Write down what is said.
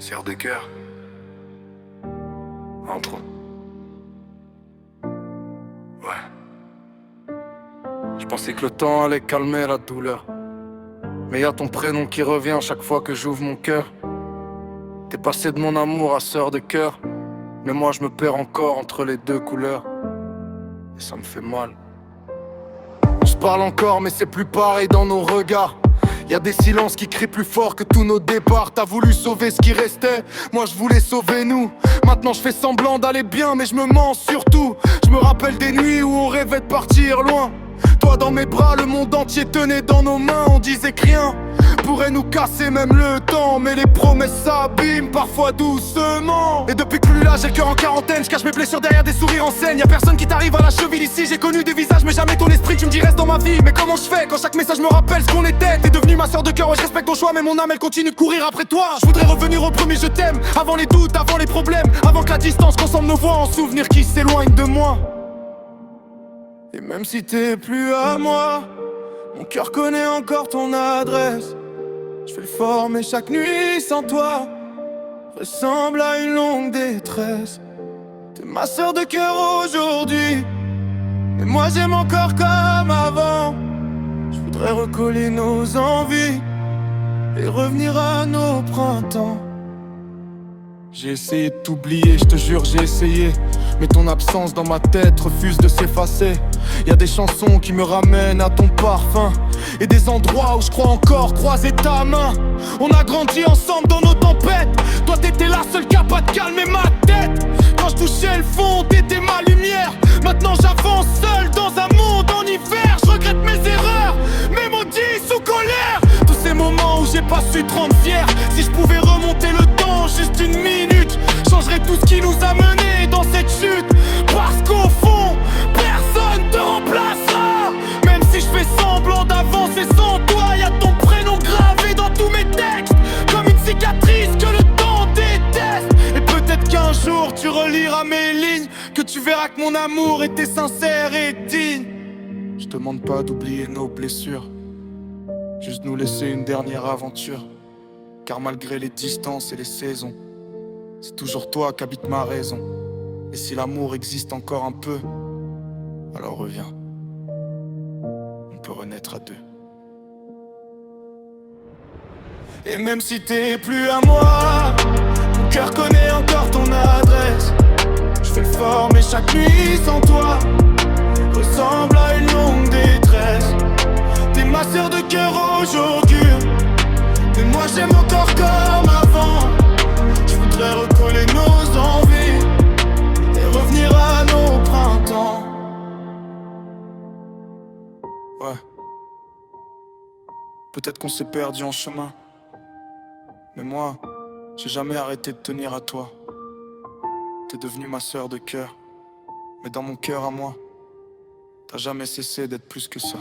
Sœur de cœur. Entre. Ouais. Je pensais que le temps allait calmer la douleur. Mais y a ton prénom qui revient chaque fois que j'ouvre mon cœur. T'es passé de mon amour à sœur de cœur. Mais moi je me perds encore entre les deux couleurs. Et ça me fait mal. On se parle encore mais c'est plus pareil dans nos regards. Y'a des silences qui crient plus fort que tous nos départs. T'as voulu sauver ce qui restait, moi je voulais sauver nous. Maintenant je fais semblant d'aller bien mais je me mens surtout. Je me rappelle des nuits où on rêvait de partir loin. Toi dans mes bras, le monde entier tenait dans nos mains. On disait que rien pourrait nous casser même le temps. Mais les promesses s'abîment parfois doucement. Et depuis que plus là j'ai le cœur en quarantaine, je cache mes blessures derrière des sourires en scène. Y'a personne qui t'arrive à la cheville ici. J'ai connu des visages mais jamais ton esprit. Tu me dis reste dans ma vie, mais comment je fais quand chaque message me rappelle ce qu'on était? T'es devenu ma sœur de cœur, ouais je respecte ton choix, mais mon âme elle continue de courir après toi. Je voudrais revenir au premier je t'aime, avant les doutes, avant les problèmes, avant que la distance consomme nos voix en souvenirs qui s'éloignent de moi. Et même si t'es plus à moi, mon cœur connaît encore ton adresse. Je fais le fort mais chaque nuit sans toi ressemble à une longue détresse. T'es ma sœur de cœur aujourd'hui, et moi j'aime encore comme avant. Je voudrais recoller nos envies et revenir à nos printemps. J'ai essayé de t'oublier, je te jure j'ai essayé. Mais ton absence dans ma tête refuse de s'effacer. Y'a des chansons qui me ramènent à ton parfum, et des endroits où je crois encore croiser ta main. On a grandi ensemble dans nos tempêtes. Toi t'étais la seule capable de calmer ma tête. Quand je touchais le fond, t'étais ma lumière. Maintenant j'avance seul dans un monde en hiver. Je regrette mes erreurs, mes maudits sous colère. Tous ces moments où j'ai pas su te rendre fier. Si je pouvais remonter le temps juste une minute, changerais tout ce qui nous a menés dans cette chute. Parce qu'au fond, personne te remplacera. Même si je fais semblant d'avancer sans toi, y'a ton prénom gravé dans tous mes textes, comme une cicatrice que le temps déteste. Et peut-être qu'un jour tu reliras mes lignes, que tu verras que mon amour était sincère et digne. Je te demande pas d'oublier nos blessures, juste nous laisser une dernière aventure. Car malgré les distances et les saisons, c'est toujours toi qui habites ma raison. Et si l'amour existe encore un peu, alors reviens, on peut renaître à deux. Et même si t'es plus à moi, mon cœur connaît encore ton adresse. Je fais le fort mais chaque nuit sans toi ressemble à une longue détresse. T'es ma sœur de cœur aujourd'hui, mais moi j'aime encore comme avant. Je voudrais recoller nos envies et revenir à nos printemps. Ouais. Peut-être qu'on s'est perdu en chemin, mais moi, j'ai jamais arrêté de tenir à toi. T'es devenue ma sœur de cœur, mais dans mon cœur à moi, t'as jamais cessé d'être plus que ça.